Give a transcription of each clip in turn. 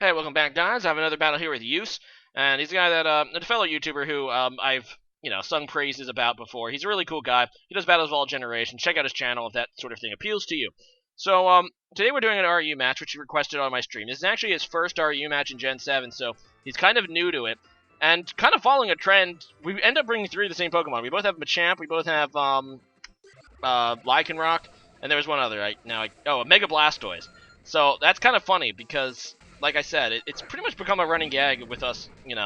Hey, welcome back, guys. I have another battle here with Yus, and he's a guy that, a fellow YouTuber who, I've, sung praises about before. He's a really cool guy. He does battles of all generations. Check out his channel if that sort of thing appeals to you. So, today we're doing an RU match, which he requested on my stream. This is actually his first RU match in Gen 7, so he's kind of new to it. And kind of following a trend, we end up bringing three of the same Pokemon. We both have Machamp, we both have, Lycanroc, and there was one other, a Mega Blastoise. So, that's kind of funny, because like I said, it's pretty much become a running gag with us, in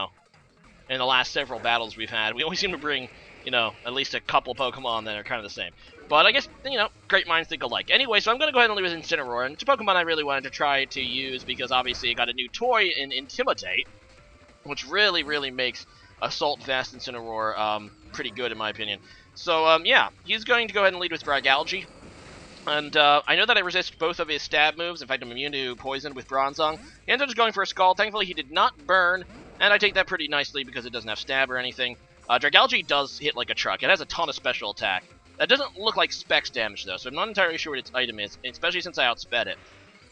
the last several battles we've had. We always seem to bring, at least a couple Pokemon that are kind of the same. But I guess, great minds think alike. Anyway, so I'm going to go ahead and leave with Incineroar, and it's a Pokemon I really wanted to try to use because obviously it got a new toy in Intimidate, which really, really makes Assault Vest Incineroar pretty good in my opinion. So, yeah, he's going to go ahead and lead with Dragalge. And I know that I resist both of his stab moves. In fact, I'm immune to poison with Bronzong. He ends up just going for a Scald. Thankfully, he did not burn, and I take that pretty nicely because it doesn't have stab or anything. Dragalge does hit like a truck. It has a ton of special attack. That doesn't look like specs damage, though, so I'm not entirely sure what its item is, especially since I outsped it.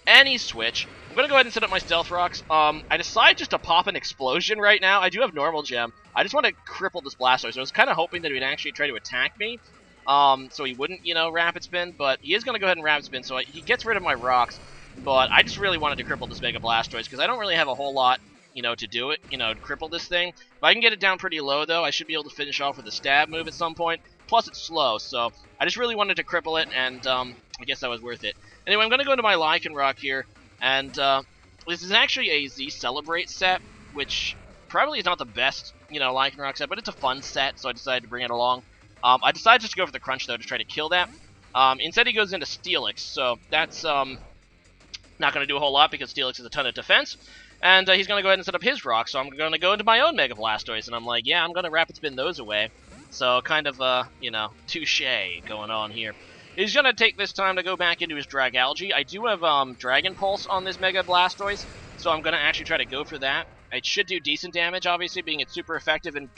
Any switch. I'm going to go ahead and set up my Stealth Rocks. I decide just to pop an Explosion right now. I do have Normal Gem. I just want to cripple this Blastoise, so I was kind of hoping that he would actually try to attack me. So he wouldn't, Rapid Spin, but he is going to go ahead and Rapid Spin, so he gets rid of my rocks. But I just really wanted to cripple this Mega Blastoise, because I don't really have a whole lot, to do it, to cripple this thing. If I can get it down pretty low, though, I should be able to finish off with a stab move at some point. Plus, it's slow, so I just really wanted to cripple it, and I guess that was worth it. Anyway, I'm going to go into my Lycanroc here, and this is actually a Z Celebrate set, which probably is not the best, Lycanroc set, but it's a fun set, so I decided to bring it along. I decided just to go for the Crunch, though, to try to kill that. Instead, he goes into Steelix, so that's not going to do a whole lot because Steelix has a ton of defense. And he's going to go ahead and set up his rock, so I'm going to go into my own Mega Blastoise, and I'm like, yeah, I'm going to Rapid Spin those away. So kind of, touche going on here. He's going to take this time to go back into his Dragalge. I do have Dragon Pulse on this Mega Blastoise, so I'm going to actually try to go for that. It should do decent damage, obviously, being it's super effective and,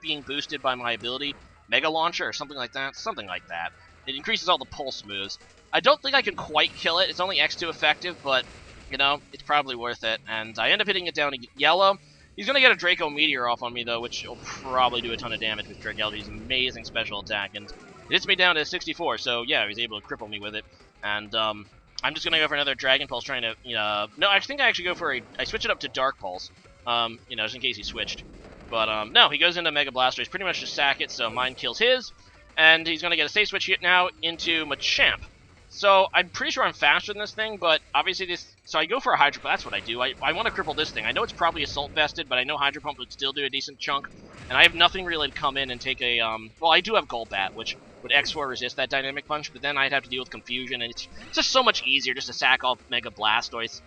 being boosted by my ability. Mega Launcher or something like that. Something like that. It increases all the pulse moves. I don't think I can quite kill it. It's only X2 effective, but, it's probably worth it. And I end up hitting it down to yellow. He's going to get a Draco Meteor off on me, though, which will probably do a ton of damage with Dragalge's amazing special attack. And it hits me down to 64, so yeah, he's able to cripple me with it. And I'm just going to go for another Dragon Pulse, trying to, no, I think I actually go for I switch it up to Dark Pulse, just in case he switched. But, no, he goes into Mega Blastoise, pretty much just sack it, so mine kills his. And he's going to get a safe switch hit now into Machamp. So, I'm pretty sure I'm faster than this thing, but obviously this... So I go for a Hydro Pump, that's what I do. I want to cripple this thing. I know it's probably Assault Vested, but I know Hydro Pump would still do a decent chunk. And I have nothing really to come in and take a, well, I do have Golbat, which would X4 resist that Dynamic Punch, but then I'd have to deal with Confusion, and it's just so much easier just to sack off Mega Blastoise.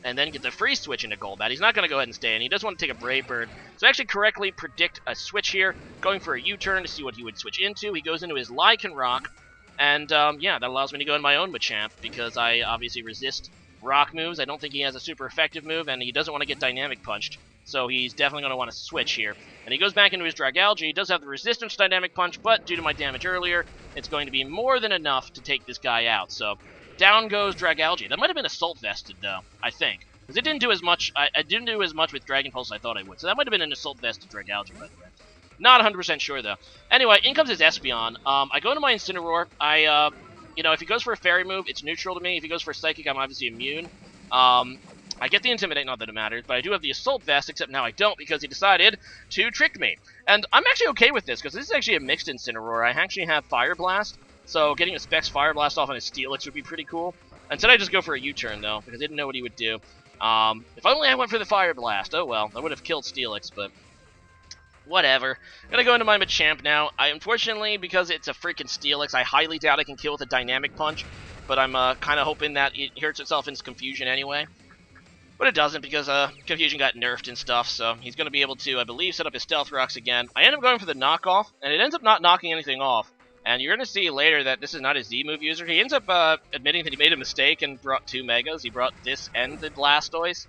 And then get the free switch into Golbat. He's not going to go ahead and stay, and he does want to take a Brave Bird. So actually correctly predict a switch here, going for a U-turn to see what he would switch into. He goes into his Lycanroc, and yeah, that allows me to go in my own Machamp, because I obviously resist rock moves. I don't think he has a super effective move, and he doesn't want to get Dynamic Punched. So he's definitely going to want to switch here. And he goes back into his Dragalge. He does have the resistance to Dynamic Punch, but due to my damage earlier, it's going to be more than enough to take this guy out. So down goes Dragalge. That might have been Assault Vested, though, I think. Because it didn't do as much, I didn't do as much with Dragon Pulse as I thought I would. So that might have been an Assault Vested Dragalge, by the way. Not 100% sure, though. Anyway, in comes his Espeon. I go into my Incineroar. If he goes for a Fairy move, it's neutral to me. If he goes for a Psychic, I'm obviously immune. I get the Intimidate, not that it matters, but I do have the Assault Vest, except now I don't because he decided to trick me. And I'm actually okay with this, because this is actually a mixed Incineroar. I actually have Fire Blast, so getting a Specs Fire Blast off on his Steelix would be pretty cool. Instead, I just go for a U-turn, though, because I didn't know what he would do. If only I went for the Fire Blast. Oh, well, I would have killed Steelix, but whatever. I'm gonna go into my Machamp now. Unfortunately, because it's a freaking Steelix, I highly doubt I can kill with a Dynamic Punch, but I'm kind of hoping that it hurts itself in Confusion anyway. But it doesn't, because Confusion got nerfed and stuff, so he's going to be able to, I believe, set up his Stealth Rocks again. I end up going for the knockoff, and it ends up not knocking anything off. And you're going to see later that this is not a Z-move user. He ends up admitting that he made a mistake and brought two Megas. He brought this and the Blastoise.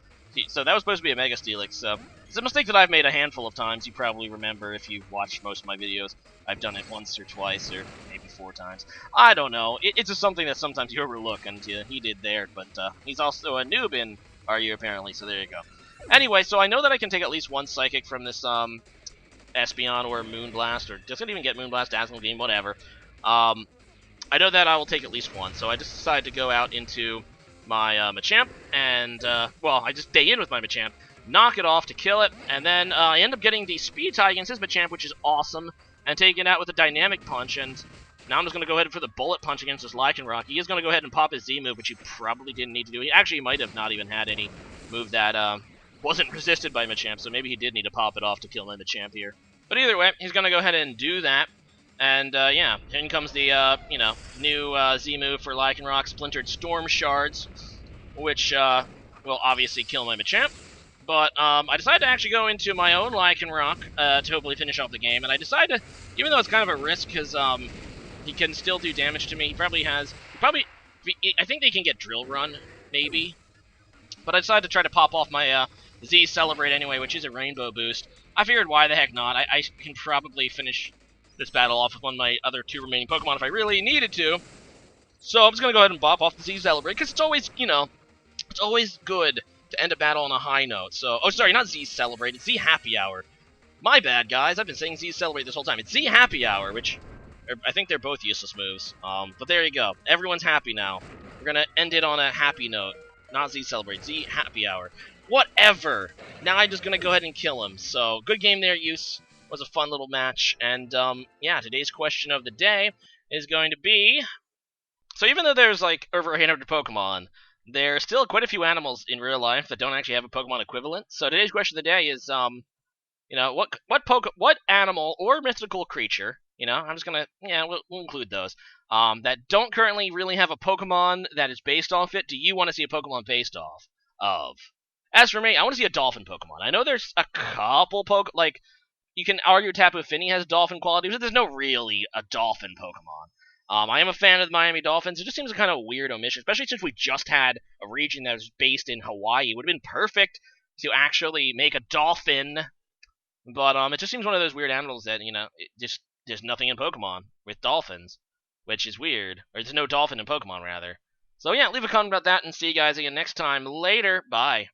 So that was supposed to be a Mega Steelix, so it's a mistake that I've made a handful of times. You probably remember if you've watched most of my videos. I've done it once or twice, or maybe 4 times. I don't know. It's just something that sometimes you overlook, and he did there. But he's also a noob in are you apparently, so there you go. Anyway, so I know that I can take at least one Psychic from this, Espeon or Moonblast, or doesn't even get Moonblast, Dazzling Beam, whatever. I know that I will take at least one, so I just decided to go out into my Machamp, and, well, I just stay in with my Machamp, knock it off to kill it, and then I end up getting the Speed Tie against his Machamp, which is awesome, and take it out with a Dynamic Punch, and now I'm just going to go ahead for the Bullet Punch against this Lycanroc. He is going to go ahead and pop his Z move, which he probably didn't need to do. He actually might have not even had any move that wasn't resisted by Machamp, so maybe he did need to pop it off to kill my Machamp here. But either way, he's going to go ahead and do that. And, yeah, in comes the, you know, new Z move for Lycanroc, Splintered Storm Shards, which will obviously kill my Machamp. But I decided to actually go into my own Lycanroc to hopefully finish off the game. And I decided to, even though it's kind of a risk, because he can still do damage to me, he probably has, I think they can get Drill Run, maybe. But I decided to try to pop off my Z Celebrate anyway, which is a Rainbow Boost. I figured why the heck not. I can probably finish this battle off with one of my other two remaining Pokemon if I really needed to. So I'm just going to go ahead and pop off the Z Celebrate, because it's always, you know, it's always good to end a battle on a high note. So, oh, sorry, not Z Celebrate, it's Z Happy Hour. My bad, guys. I've been saying Z Celebrate this whole time. It's Z Happy Hour, which I think they're both useless moves. But there you go. Everyone's happy now. We're going to end it on a happy note. Not Z Celebrate, Z Happy Hour. Whatever! Now I'm just going to go ahead and kill him. So, good game there, Yus. Was a fun little match. And, yeah, today's question of the day is going to be... So even though there's, like, over 800 Pokemon, there's still quite a few animals in real life that don't actually have a Pokemon equivalent. So today's question of the day is, you know, what animal or mythical creature, you know, I'm just gonna, yeah, we'll include those, that don't currently really have a Pokemon that is based off it, do you want to see a Pokemon based off of? As for me, I want to see a Dolphin Pokemon. I know there's a couple like, you can argue Tapu Fini has Dolphin qualities, but there's no really a Dolphin Pokemon. I am a fan of the Miami Dolphins. It just seems a kind of weird omission, especially since we just had a region that was based in Hawaii. It would have been perfect to actually make a dolphin, but it just seems one of those weird animals that, you know, there's nothing in Pokemon with dolphins, which is weird. Or there's no dolphin in Pokemon, rather. So yeah, leave a comment about that, and see you guys again next time. Later. Bye.